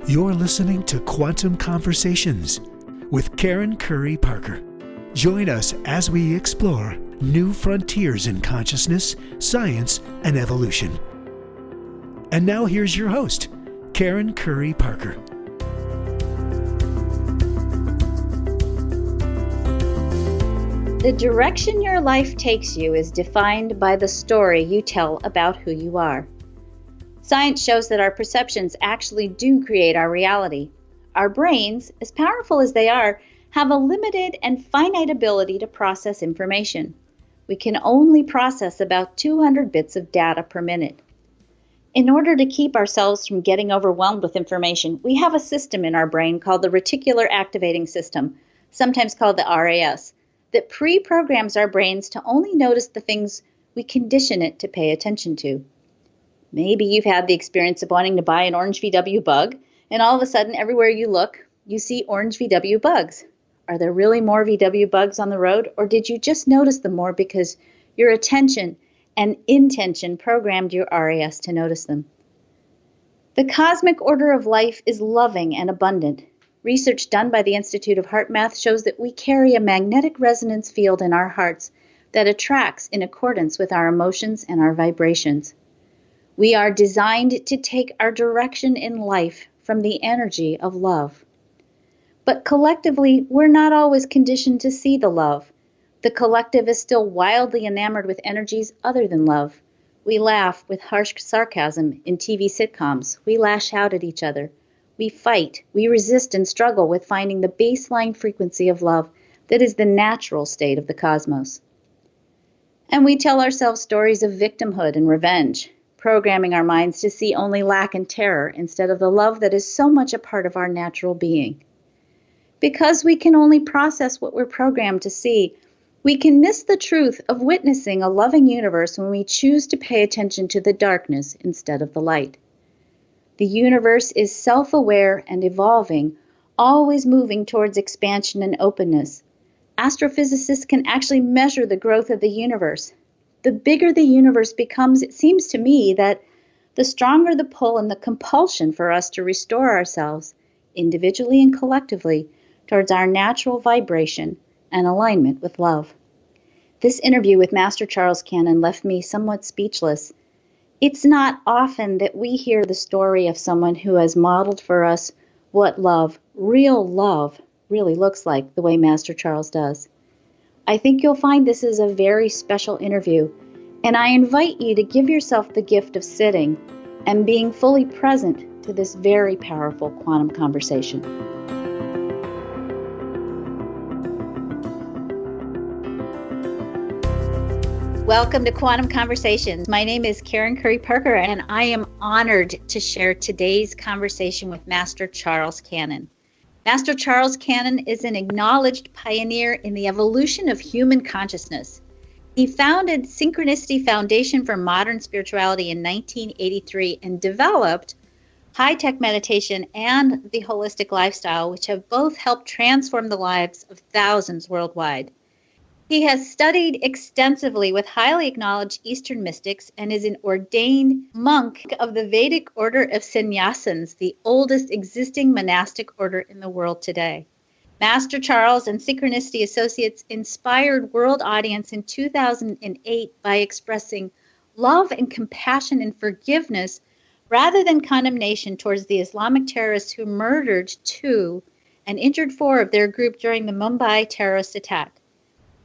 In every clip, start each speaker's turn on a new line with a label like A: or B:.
A: You're listening to Quantum Conversations with Karen Curry Parker. Join us as we explore new frontiers in consciousness, science, and evolution. And now here's your host, Karen Curry Parker.
B: The direction your life takes you is defined by the story you tell about who you are. Science shows that our perceptions actually do create our reality. Our brains, as powerful as they are, have a limited and finite ability to process information. We can only process about 200 bits of data per minute. In order to keep ourselves from getting overwhelmed with information, we have a system in our brain called the reticular activating system, sometimes called the RAS, that pre-programs our brains to only notice the things we condition it to pay attention to. Maybe you've had the experience of wanting to buy an orange VW bug, and all of a sudden, everywhere you look, you see orange VW bugs. Are there really more VW bugs on the road, or did you just notice them more because your attention and intention programmed your RAS to notice them? The cosmic order of life is loving and abundant. Research done by the Institute of Heart Math shows that we carry a magnetic resonance field in our hearts that attracts in accordance with our emotions and our vibrations. We are designed to take our direction in life from the energy of love. But collectively, we're not always conditioned to see the love. The collective is still wildly enamored with energies other than love. We laugh with harsh sarcasm in TV sitcoms. We lash out at each other. We fight. We resist and struggle with finding the baseline frequency of love that is the natural state of the cosmos. And we tell ourselves stories of victimhood and revenge, programming our minds to see only lack and terror instead of the love that is so much a part of our natural being. Because we can only process what we're programmed to see, we can miss the truth of witnessing a loving universe when we choose to pay attention to the darkness instead of the light. The universe is self-aware and evolving, always moving towards expansion and openness. Astrophysicists can actually measure the growth of the universe. The bigger the universe becomes, it seems to me that the stronger the pull and the compulsion for us to restore ourselves, individually and collectively, towards our natural vibration and alignment with love. This interview with Master Charles Cannon left me somewhat speechless. It's not often that we hear the story of someone who has modeled for us what love, real love, really looks like the way Master Charles does. I think you'll find this is a very special interview, and I invite you to give yourself the gift of sitting and being fully present to this very powerful quantum conversation. Welcome to Quantum Conversations. My name is Karen Curry Parker, and I am honored to share today's conversation with Master Charles Cannon. Master Charles Cannon is an acknowledged pioneer in the evolution of human consciousness. He founded Synchronicity Foundation for Modern Spirituality in 1983 and developed high-tech meditation and the holistic lifestyle, which have both helped transform the lives of thousands worldwide. He has studied extensively with highly acknowledged Eastern mystics and is an ordained monk of the Vedic order of sannyasins, the oldest existing monastic order in the world today. Master Charles and Synchronicity Associates inspired world audience in 2008 by expressing love and compassion and forgiveness rather than condemnation towards the Islamic terrorists who murdered 2 and injured 4 of their group during the Mumbai terrorist attack.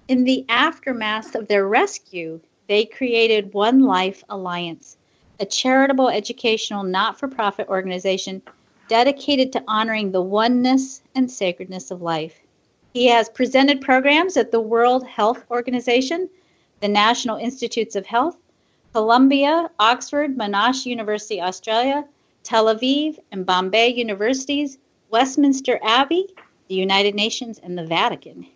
B: In the aftermath of their rescue, they created One Life Alliance, a charitable educational not-for-profit organization dedicated to honoring the oneness and sacredness of life. He has presented programs at the World Health Organization, the National Institutes of Health, Columbia, Oxford, Monash University, Australia, Tel Aviv, and Bombay Universities, Westminster Abbey, the United Nations, and the Vatican.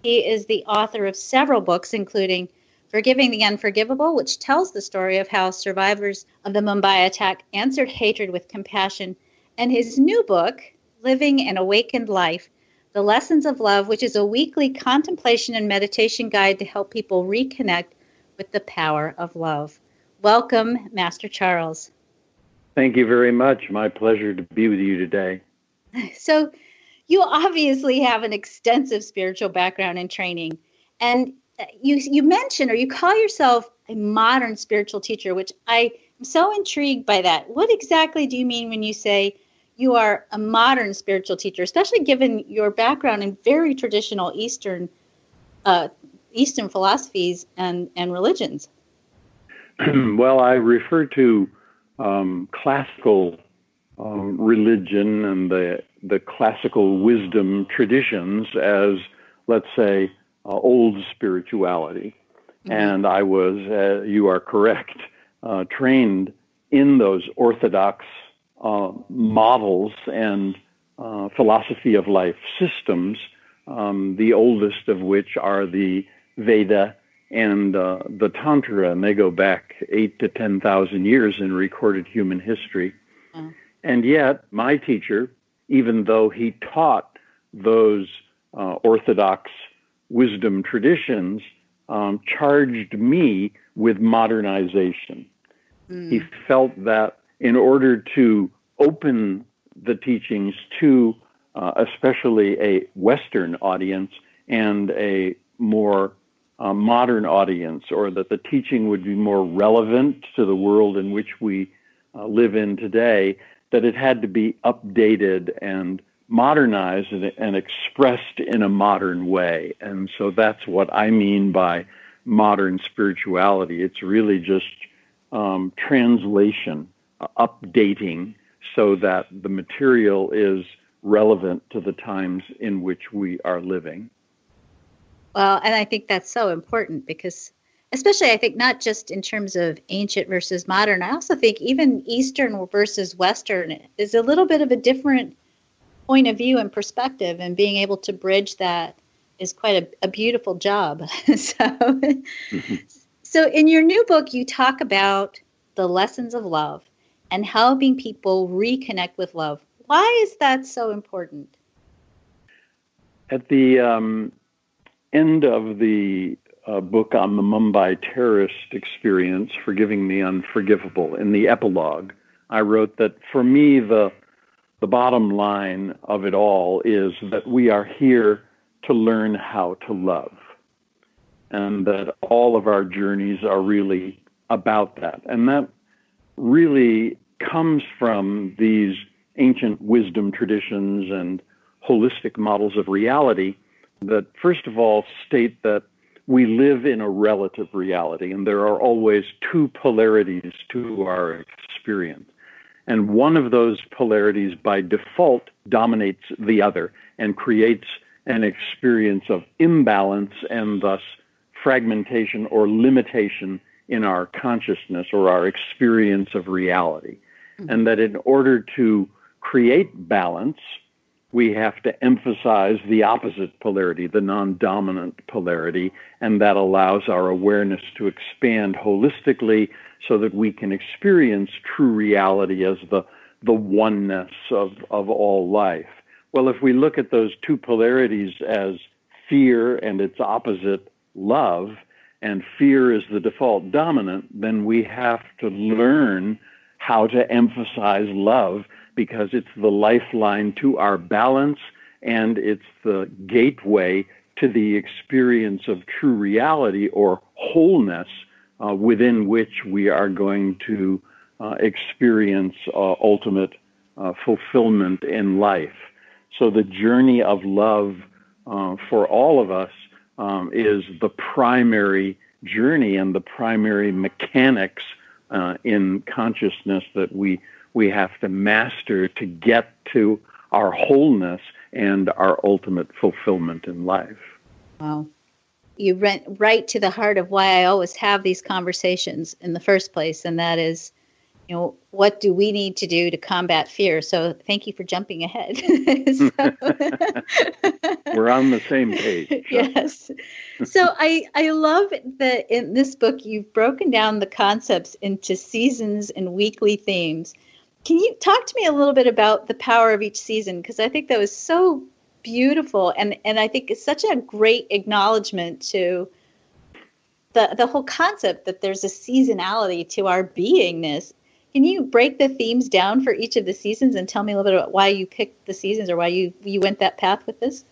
B: He is the author of several books, including Forgiving the Unforgivable, which tells the story of how survivors of the Mumbai attack answered hatred with compassion, and his new book, Living an Awakened Life, The Lessons of Love, which is a weekly contemplation and meditation guide to help people reconnect with the power of love. Welcome, Master Charles.
C: Thank you very much. My pleasure to be with you today.
B: So, you obviously have an extensive spiritual background and training, and you mentioned or you call yourself a modern spiritual teacher, which I am so intrigued by that. What exactly do you mean when you say you are a modern spiritual teacher, especially given your background in very traditional Eastern philosophies and religions?
C: Well, I refer to classical religion and the classical wisdom traditions as, let's say, old spirituality. Mm-hmm. And I was, you are correct, trained in those orthodox models and philosophy of life systems, the oldest of which are the Veda and the Tantra, and they go back 8,000 to 10,000 years in recorded human history. Mm. And yet, my teacher, even though he taught those orthodox wisdom traditions, charged me with modernization. Mm. He felt that in order to open the teachings to especially a Western audience and a more modern audience, or that the teaching would be more relevant to the world in which we live in today, that it had to be updated and modernized and expressed in a modern way. And so that's what I mean by modern spirituality. It's really just translation, updating, so that the material is relevant to the times in which we are living.
B: Well, and I think that's so important because, especially I think not just in terms of ancient versus modern, I also think even Eastern versus Western is a little bit of a different point of view and perspective, and being able to bridge that is quite a beautiful job. So in your new book, you talk about the lessons of love and helping people reconnect with love. Why is that so important?
C: At the end of the book on the Mumbai terrorist experience, Forgiving the Unforgivable, in the epilogue, I wrote that for me, the bottom line of it all is that we are here to learn how to love, and that all of our journeys are really about that. And that really comes from these ancient wisdom traditions and holistic models of reality that, first of all, state that we live in a relative reality, and there are always two polarities to our experience. And one of those polarities, by default, dominates the other and creates an experience of imbalance and thus fragmentation or limitation in our consciousness or our experience of reality. Mm-hmm. And that in order to create balance, we have to emphasize the opposite polarity, the non-dominant polarity, and that allows our awareness to expand holistically so that we can experience true reality as the oneness of all life. Well, if we look at those two polarities as fear and its opposite, love, and fear is the default dominant, then we have to learn how to emphasize love, because it's the lifeline to our balance, and it's the gateway to the experience of true reality or wholeness within which we are going to experience ultimate fulfillment in life. So the journey of love for all of us is the primary journey and the primary mechanics in consciousness that we have to master to get to our wholeness and our ultimate fulfillment in life.
B: Wow. You went right to the heart of why I always have these conversations in the first place, and that is, what do we need to do to combat fear? So thank you for jumping ahead.
C: We're on the same page.
B: Yes. So I love that in this book, you've broken down the concepts into seasons and weekly themes. Can you talk to me a little bit about the power of each season? Because I think that was so beautiful, and I think it's such a great acknowledgement to the whole concept that there's a seasonality to our beingness. Can you break the themes down for each of the seasons and tell me a little bit about why you picked the seasons or why you went that path with this?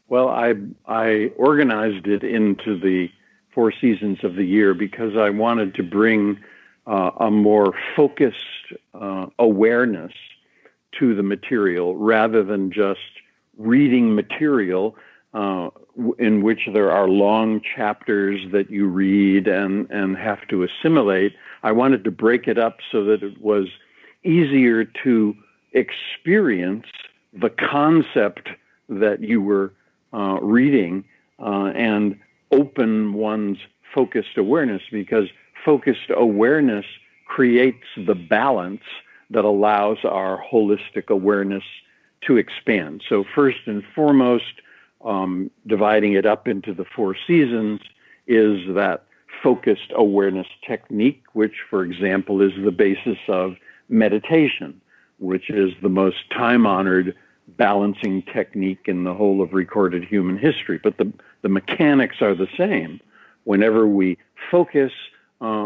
C: Well, I organized it into the 4 seasons of the year because I wanted to bring a more focused awareness to the material rather than just reading material in which there are long chapters that you read and have to assimilate. I wanted to break it up so that it was easier to experience the concept that you were reading and open one's focused awareness, because focused awareness creates the balance that allows our holistic awareness to expand. So first and foremost, dividing it up into the 4 seasons is that focused awareness technique, which, for example, is the basis of meditation, which is the most time-honored balancing technique in the whole of recorded human history. But the mechanics are the same. Whenever we focus,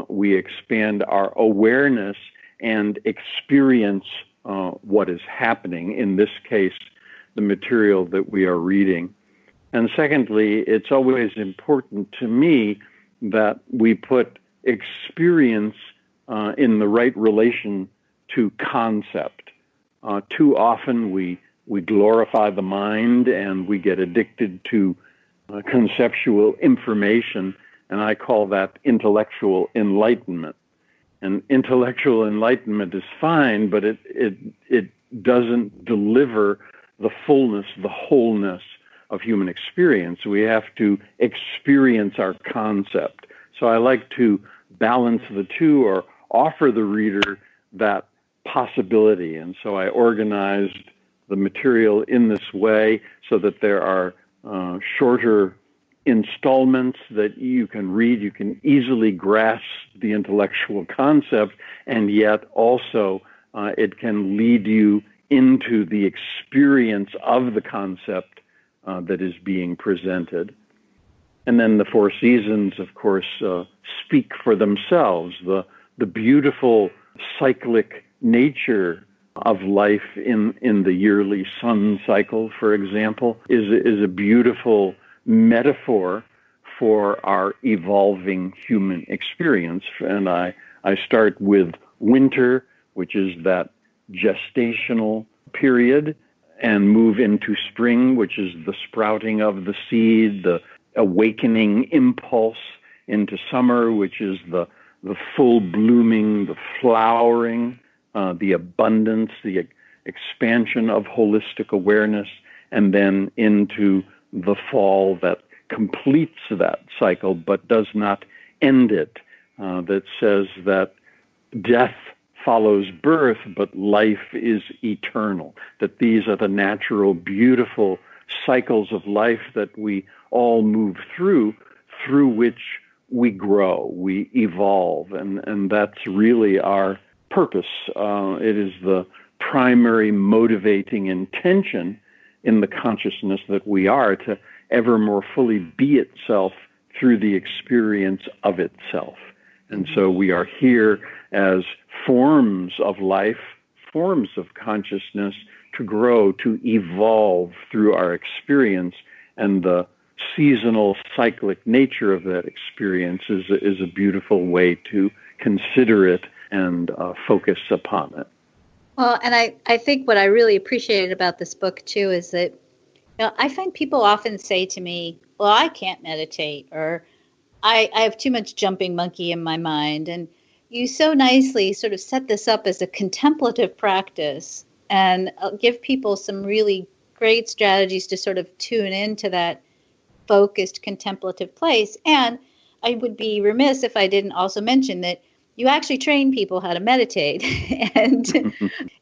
C: we expand our awareness and experience what is happening, in this case, the material that we are reading. And secondly, it's always important to me that we put experience in the right relation to concept. Too often we glorify the mind and we get addicted to conceptual information, and I call that intellectual enlightenment. And intellectual enlightenment is fine, but it doesn't deliver the fullness, the wholeness of human experience. We have to experience our concept. So I like to balance the two or offer the reader that possibility. And so I organized the material in this way so that there are shorter installments that you can read. You can easily grasp the intellectual concept, and yet also it can lead you into the experience of the concept that is being presented. And then the 4 seasons, of course, speak for themselves. The beautiful cyclic nature of life in the yearly sun cycle, for example, is a beautiful metaphor for our evolving human experience. And I start with winter, which is that gestational period, and move into spring, which is the sprouting of the seed, the awakening impulse, into summer, which is the full blooming, the flowering, the abundance, the expansion of holistic awareness, and then into the fall that completes that cycle but does not end it, that says that death follows birth, but life is eternal, that these are the natural, beautiful cycles of life that we all move through which we grow, we evolve, and that's really our purpose. It is the primary motivating intention in the consciousness that we are, to ever more fully be itself through the experience of itself. And so we are here as forms of life, forms of consciousness, to grow, to evolve through our experience. And the seasonal cyclic nature of that experience is a beautiful way to consider it and focus upon it.
B: Well, and I think what I really appreciated about this book, too, is that I find people often say to me, well, I can't meditate, or I have too much jumping monkey in my mind. And you so nicely sort of set this up as a contemplative practice and give people some really great strategies to sort of tune into that focused contemplative place. And I would be remiss if I didn't also mention that you actually train people how to meditate.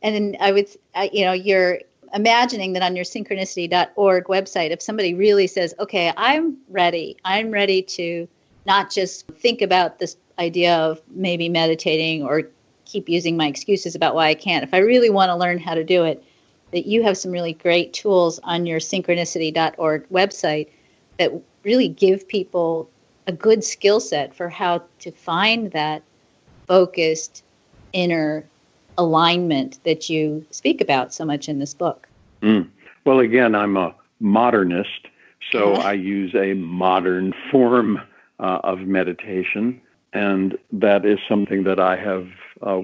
B: and I would, you're imagining that on your synchronicity.org website, if somebody really says, okay, I'm ready to not just think about this idea of maybe meditating or keep using my excuses about why I can't. If I really want to learn how to do it, that you have some really great tools on your synchronicity.org website that really give people a good skill set for how to find that focused, inner alignment that you speak about so much in this book?
C: Well, again, I'm a modernist, so I use a modern form of meditation, and that is something that I have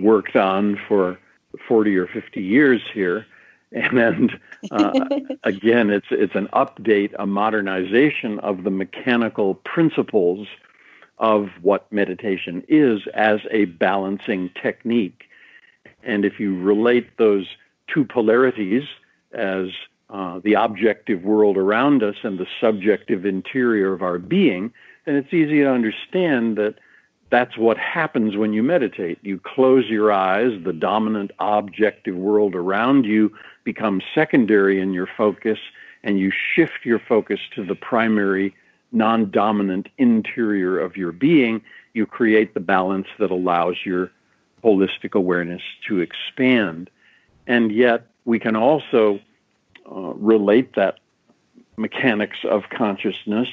C: worked on for 40 or 50 years here. And again, it's an update, a modernization of the mechanical principles of what meditation is as a balancing technique. And if you relate those two polarities as the objective world around us and the subjective interior of our being, then it's easy to understand that that's what happens when you meditate. You close your eyes, the dominant objective world around you becomes secondary in your focus, and you shift your focus to the primary, non-dominant interior of your being. You create the balance that allows your holistic awareness to expand. And yet, we can also relate that mechanics of consciousness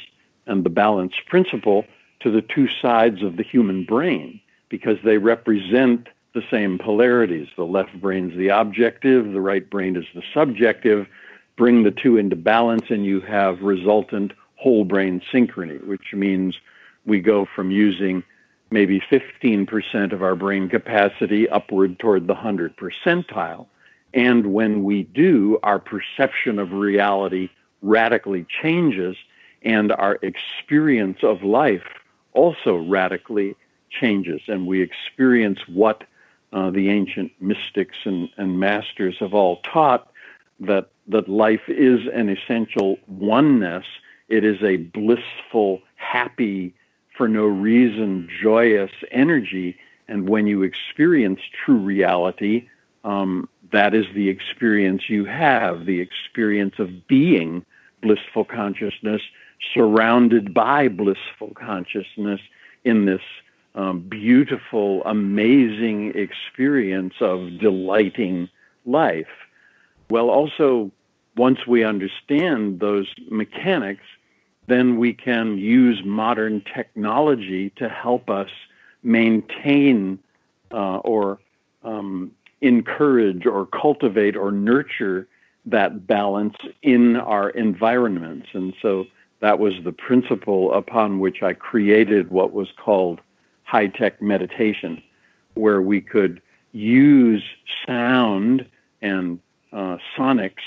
C: and the balance principle to the two sides of the human brain, because they represent the same polarities. The left brain is the objective, the right brain is the subjective. Bring the two into balance and you have resultant whole brain synchrony, which means we go from using maybe 15% of our brain capacity upward toward the 100th percentile. And when we do, our perception of reality radically changes, and our experience of life also radically changes. And we experience what the ancient mystics and masters have all taught, that life is an essential oneness. It is a blissful, happy, for no reason, joyous energy. And when you experience true reality, that is the experience you have, the experience of being blissful consciousness, surrounded by blissful consciousness in this beautiful, amazing experience of delighting life. Well, also, once we understand those mechanics, then we can use modern technology to help us maintain or encourage or cultivate or nurture that balance in our environments. And so that was the principle upon which I created what was called high-tech meditation, where we could use sound and sonics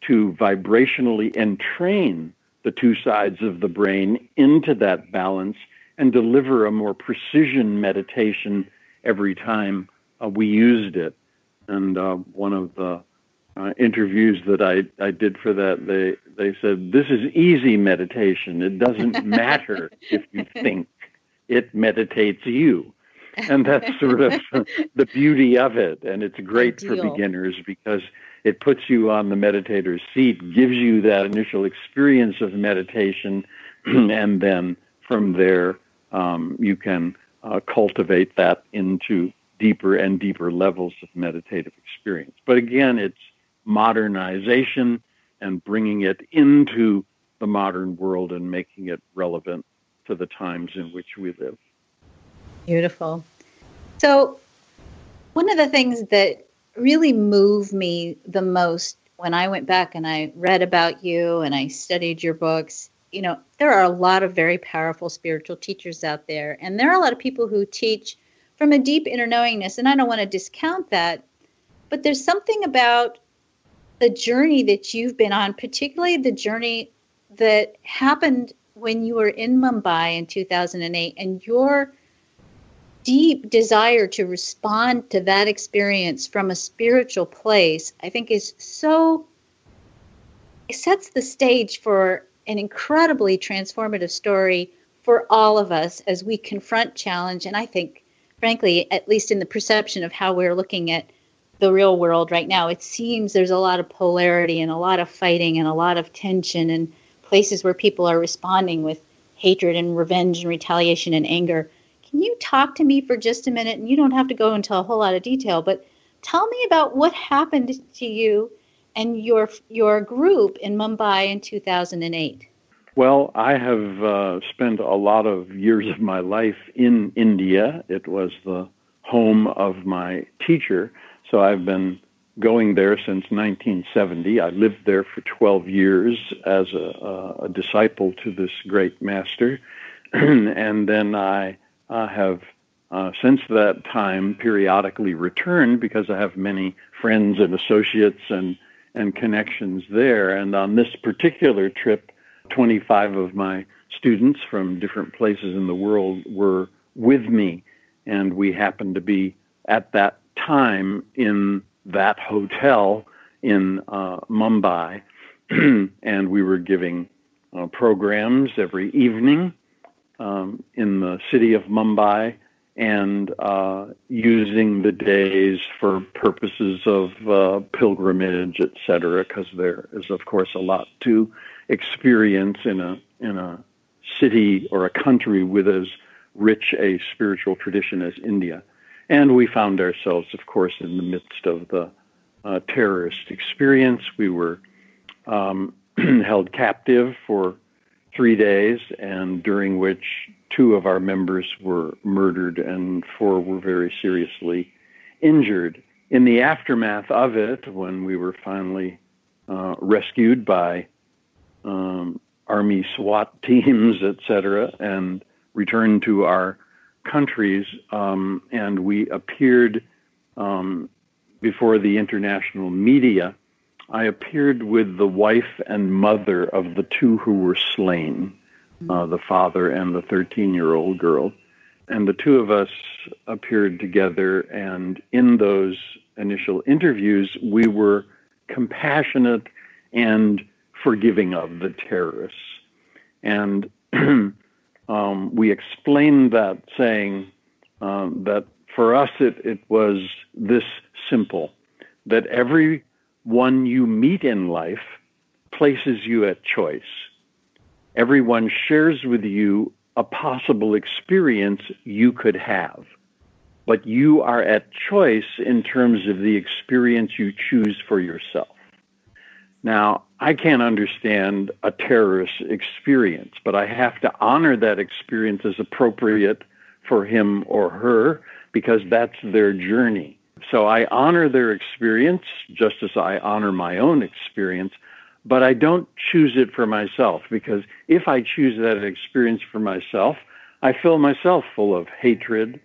C: to vibrationally entrain the two sides of the brain into that balance and deliver a more precision meditation every time we used it. And one of the interviews that I did for that, they said, this is easy meditation. It doesn't matter if you think. It meditates you. And that's sort of the beauty of it. And it's great for beginners because it puts you on the meditator's seat, gives you that initial experience of meditation, and then from there you can cultivate that into deeper and deeper levels of meditative experience. But again, it's modernization and bringing it into the modern world and making it relevant to the times in which we live.
B: Beautiful. So one of the things that really moved me the most when I went back and I read about you and I studied your books, you know, there are a lot of very powerful spiritual teachers out there, and there are a lot of people who teach from a deep inner knowingness, and I don't want to discount that, but there's something about the journey that you've been on, particularly the journey that happened when you were in Mumbai in 2008, and your deep desire to respond to that experience from a spiritual place, I think is so, it sets the stage for an incredibly transformative story for all of us as we confront challenge. And I think, frankly, at least in the perception of how we're looking at the real world right now, it seems there's a lot of polarity and a lot of fighting and a lot of tension and places where people are responding with hatred and revenge and retaliation and anger. Can you talk to me for just a minute? And you don't have to go into a whole lot of detail, but tell me about what happened to you and your group in Mumbai in 2008.
C: Well, I have spent a lot of years of my life in India. It was the home of my teacher. So I've been going there since 1970. I lived there for 12 years as a disciple to this great master. And then I have, since that time, periodically returned because I have many friends and associates and connections there. And on this particular trip, 25 of my students from different places in the world were with me. And we happened to be at that time in that hotel in Mumbai. And we were giving programs every evening in the city of Mumbai, and using the days for purposes of pilgrimage, etc., because there is, of course, a lot to experience in a city or a country with as rich a spiritual tradition as India. And we found ourselves, of course, in the midst of the terrorist experience. We were held captive for 3 days, and during which 2 of our members were murdered and 4 were very seriously injured. In the aftermath of it, when we were finally rescued by Army SWAT teams, etc., and returned to our countries, and we appeared before the international media, I appeared with the wife and mother of the 2 who were slain, the father and the 13-year-old girl. And the 2 of us appeared together, and in those initial interviews, we were compassionate and forgiving of the terrorists. And we explained that, saying that for us it was this simple, that everyone you meet in life places you at choice. Everyone shares with you a possible experience you could have, but you are at choice in terms of the experience you choose for yourself. Now, I can't understand a terrorist experience, but I have to honor that experience as appropriate for him or her because that's their journey. So I honor their experience just as I honor my own experience, but I don't choose it for myself, because if I choose that experience for myself, I fill myself full of hatred,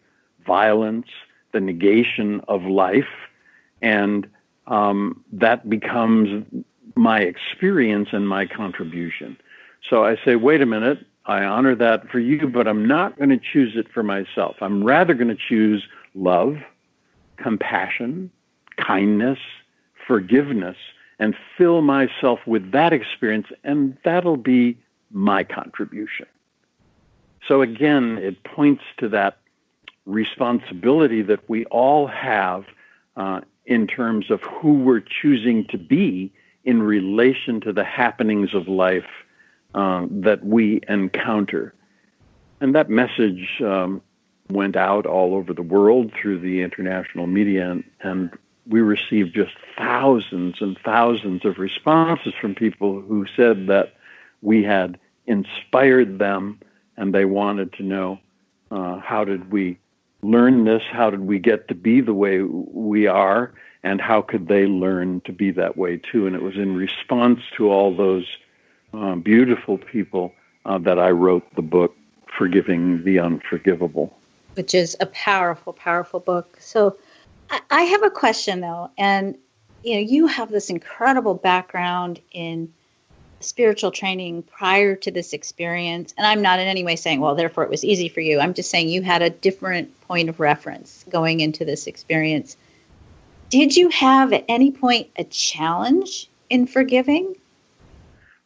C: violence, the negation of life, and that becomes my experience and my contribution. So I say, wait a minute, I honor that for you, but I'm not going to choose it for myself. I'm rather going to choose love, compassion, kindness, forgiveness, and fill myself with that experience, and that'll be my contribution. So again, it points to that responsibility that we all have in terms of who we're choosing to be in relation to the happenings of life that we encounter. And that message went out all over the world through the international media, and we received just thousands and thousands of responses from people who said that we had inspired them, and they wanted to know how did we learn this, how did we get to be the way we are, and how could they learn to be that way too. And it was in response to all those beautiful people that I wrote the book, Forgiving the Unforgivable.
B: Which is a powerful, powerful book. So I have a question, though, and you have this incredible background in spiritual training prior to this experience, and I'm not in any way saying, well, therefore it was easy for you. I'm just saying you had a different point of reference going into this experience. Did you have at any point a challenge in forgiving?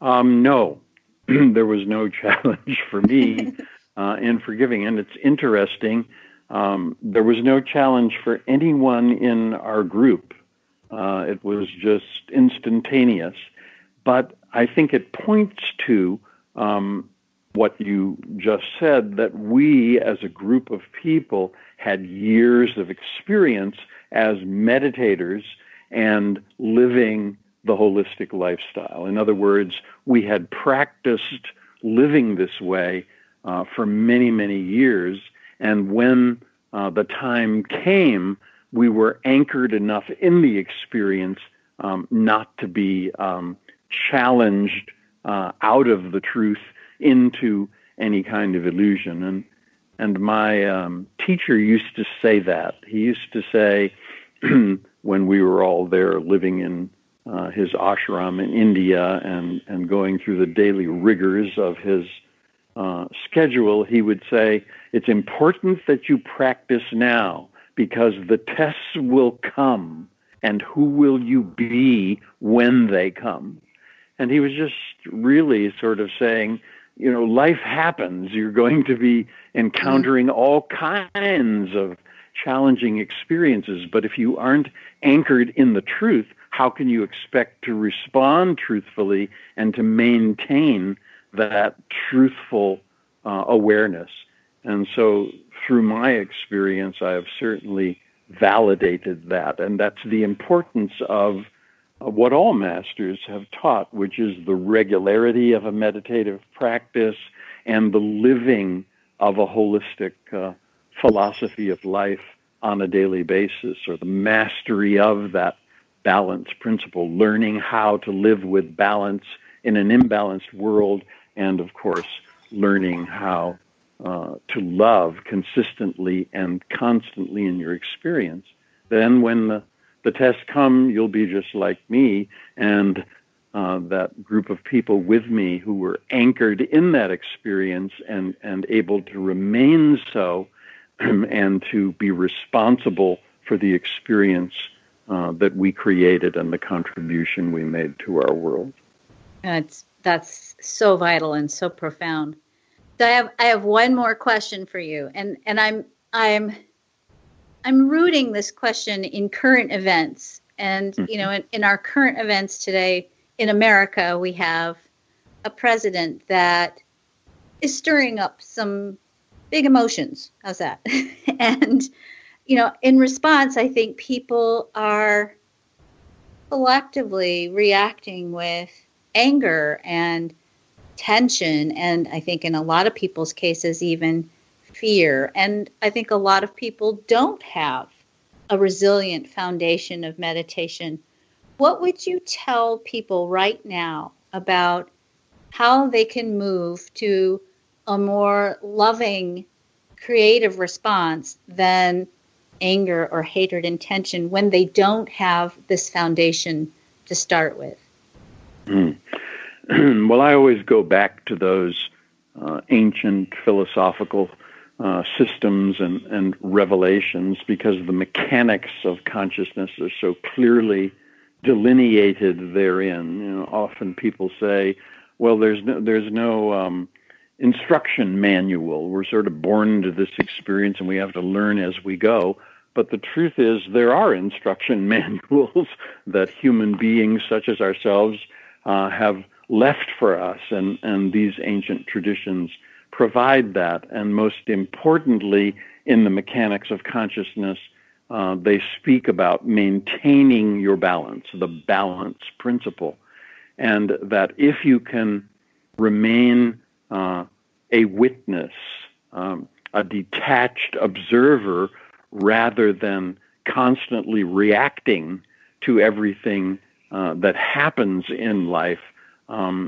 C: No, there was no challenge for me in forgiving, and it's interesting. There was no challenge for anyone in our group. It was just instantaneous. But I think it points to what you just said, that we as a group of people had years of experience as meditators and living the holistic lifestyle. In other words, we had practiced living this way for many, many years. And when the time came, we were anchored enough in the experience not to be challenged out of the truth into any kind of illusion. And my teacher used to say that. He used to say, when we were all there living in his ashram in India and going through the daily rigors of his schedule, he would say, it's important that you practice now because the tests will come, and who will you be when they come? And he was just really sort of saying, life happens. You're going to be encountering all kinds of challenging experiences, but if you aren't anchored in the truth, how can you expect to respond truthfully and to maintain that truthful awareness? And so through my experience, I have certainly validated that. And that's the importance of what all masters have taught, which is the regularity of a meditative practice and the living of a holistic philosophy of life on a daily basis, or the mastery of that balance principle, learning how to live with balance in an imbalanced world, and of course, learning how to love consistently and constantly in your experience. Then when the tests come, you'll be just like me and that group of people with me who were anchored in that experience and able to remain so and to be responsible for the experience that we created and the contribution we made to our world.
B: That's so vital and so profound. So I have one more question for you, and I'm rooting this question in current events, and in our current events today in America, we have a president that is stirring up some big emotions. How's that? And in response, I think people are collectively reacting with anger and tension, and I think in a lot of people's cases, even fear. And I think a lot of people don't have a resilient foundation of meditation. What would you tell people right now about how they can move to a more loving, creative response than anger or hatred and tension when they don't have this foundation to start with?
C: Well, I always go back to those ancient philosophical systems and revelations, because the mechanics of consciousness are so clearly delineated therein. Often people say, well, there's no instruction manual. We're sort of born into this experience and we have to learn as we go. But the truth is there are instruction manuals that human beings such as ourselves have left for us, and these ancient traditions provide that. And most importantly, in the mechanics of consciousness, they speak about maintaining your balance, the balance principle, and that if you can remain a witness, a detached observer, rather than constantly reacting to everything that happens in life,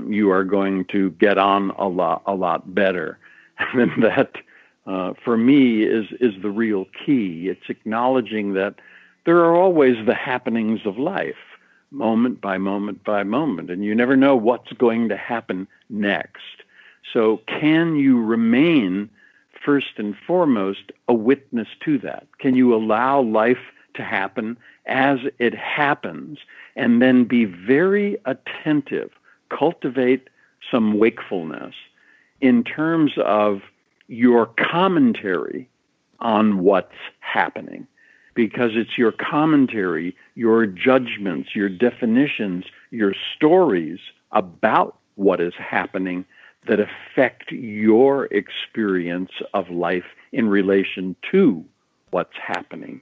C: you are going to get on a lot better. And that, for me, is the real key. It's acknowledging that there are always the happenings of life, moment by moment by moment, and you never know what's going to happen next. So can you remain, first and foremost, a witness to that? Can you allow life to happen as it happens, and then be very attentive, cultivate some wakefulness in terms of your commentary on what's happening? Because it's your commentary, your judgments, your definitions, your stories about what is happening that affect your experience of life in relation to what's happening.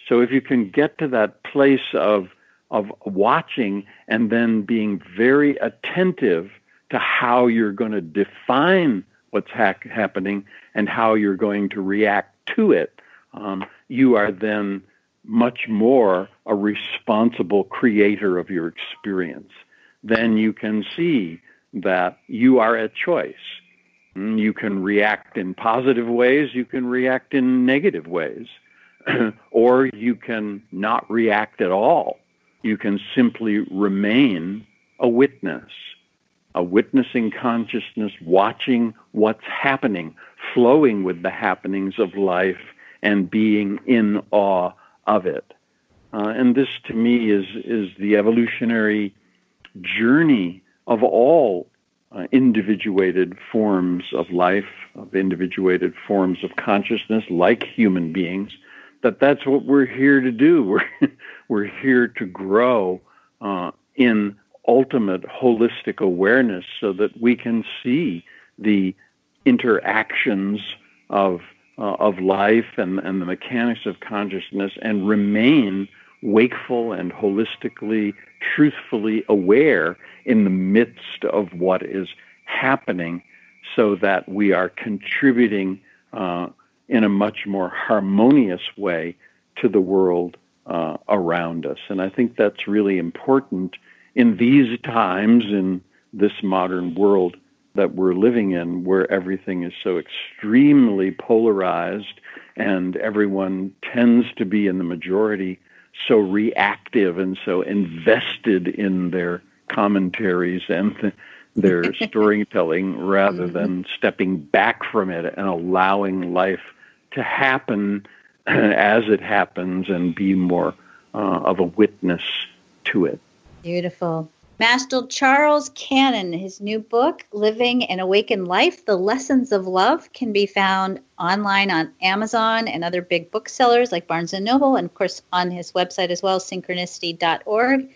C: So if you can get to that place of watching and then being very attentive to how you're going to define what's happening and how you're going to react to it, you are then much more a responsible creator of your experience. Then you can see that you are at choice. You can react in positive ways, you can react in negative ways, or you can not react at all. You can simply remain a witnessing consciousness, watching what's happening, flowing with the happenings of life, and being in awe of it. And this, to me, is the evolutionary journey of all individuated forms of life, of individuated forms of consciousness, like human beings. That's what we're here to do. We're here to grow in ultimate holistic awareness so that we can see the interactions of life and the mechanics of consciousness and remain wakeful and holistically, truthfully aware in the midst of what is happening, so that we are contributing in a much more harmonious way to the world around us. And I think that's really important in these times, in this modern world that we're living in, where everything is so extremely polarized and everyone tends to be in the majority so reactive and so invested in their commentaries and their storytelling, rather than stepping back from it and allowing life to happen as it happens and be more of a witness to it.
B: Beautiful. Master Charles Cannon, his new book, Living an Awakened Life, The Lessons of Love, can be found online on Amazon and other big booksellers like Barnes & Noble, and of course on his website as well, synchronicity.org.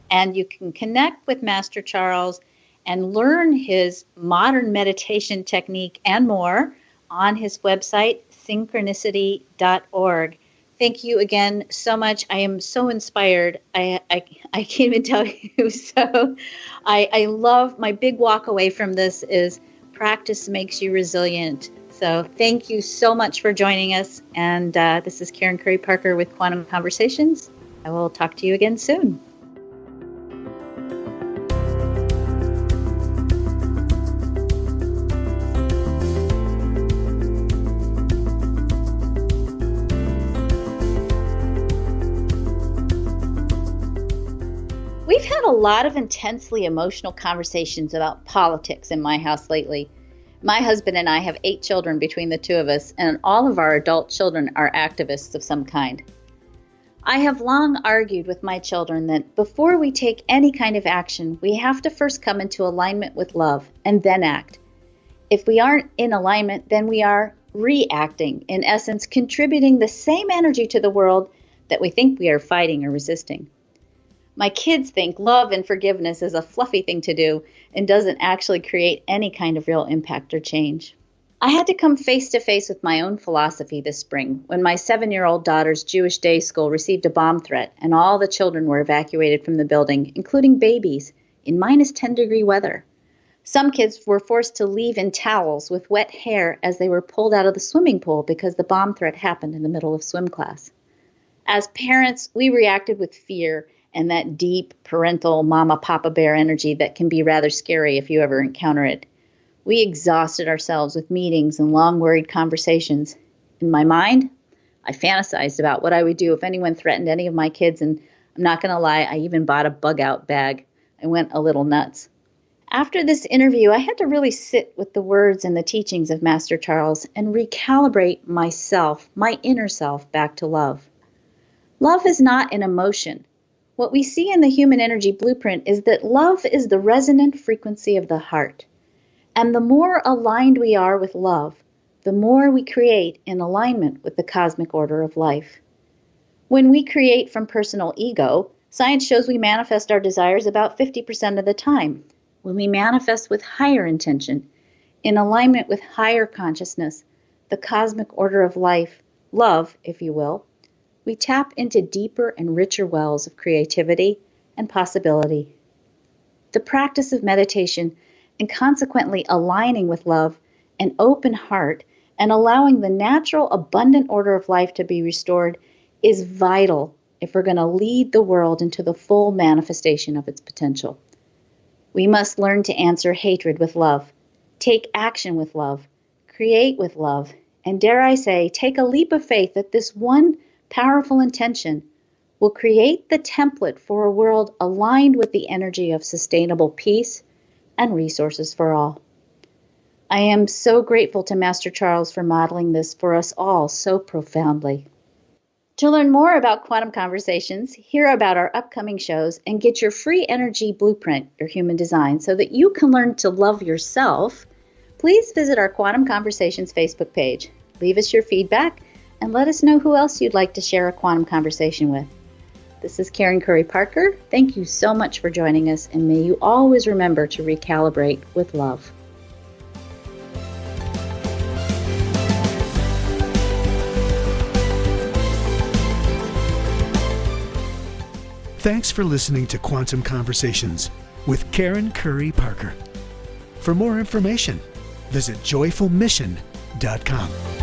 B: And you can connect with Master Charles and learn his modern meditation technique and more on his website, synchronicity.org. Thank you again so much. I am so inspired. I can't even tell you. So I love, my big walk away from this is practice makes you resilient. So thank you so much for joining us. And this is Karen Curry Parker with Quantum Conversations. I will talk to you again soon. We've had a lot of intensely emotional conversations about politics in my house lately. My husband and I have 8 children between the two of us, and all of our adult children are activists of some kind. I have long argued with my children that before we take any kind of action, we have to first come into alignment with love and then act. If we aren't in alignment, then we are reacting, in essence, contributing the same energy to the world that we think we are fighting or resisting. My kids think love and forgiveness is a fluffy thing to do and doesn't actually create any kind of real impact or change. I had to come face to face with my own philosophy this spring when my 7-year-old daughter's Jewish day school received a bomb threat and all the children were evacuated from the building, including babies, in minus 10-degree weather. Some kids were forced to leave in towels with wet hair as they were pulled out of the swimming pool because the bomb threat happened in the middle of swim class. As parents, we reacted with fear and that deep parental mama papa bear energy that can be rather scary if you ever encounter it. We exhausted ourselves with meetings and long worried conversations. In my mind, I fantasized about what I would do if anyone threatened any of my kids, and I'm not going to lie, I even bought a bug out bag. I went a little nuts. After this interview, I had to really sit with the words and the teachings of Master Charles and recalibrate myself, my inner self, back to love. Love is not an emotion. What we see in the human energy blueprint is that love is the resonant frequency of the heart. And the more aligned we are with love, the more we create in alignment with the cosmic order of life. When we create from personal ego, science shows we manifest our desires about 50% of the time. When we manifest with higher intention, in alignment with higher consciousness, the cosmic order of life, love, if you will, we tap into deeper and richer wells of creativity and possibility. The practice of meditation and consequently aligning with love, an open heart, and allowing the natural, abundant order of life to be restored is vital if we're going to lead the world into the full manifestation of its potential. We must learn to answer hatred with love, take action with love, create with love, and dare I say, take a leap of faith that this one powerful intention will create the template for a world aligned with the energy of sustainable peace and resources for all. I am so grateful to Master Charles for modeling this for us all so profoundly. To learn more about Quantum Conversations, hear about our upcoming shows, and get your free energy blueprint, your human design, so that you can learn to love yourself, please visit our Quantum Conversations Facebook page. Leave us your feedback and let us know who else you'd like to share a quantum conversation with. This is Karen Curry Parker. Thank you so much for joining us, and may you always remember to recalibrate with love.
A: Thanks for listening to Quantum Conversations with Karen Curry Parker. For more information, visit joyfulmission.com.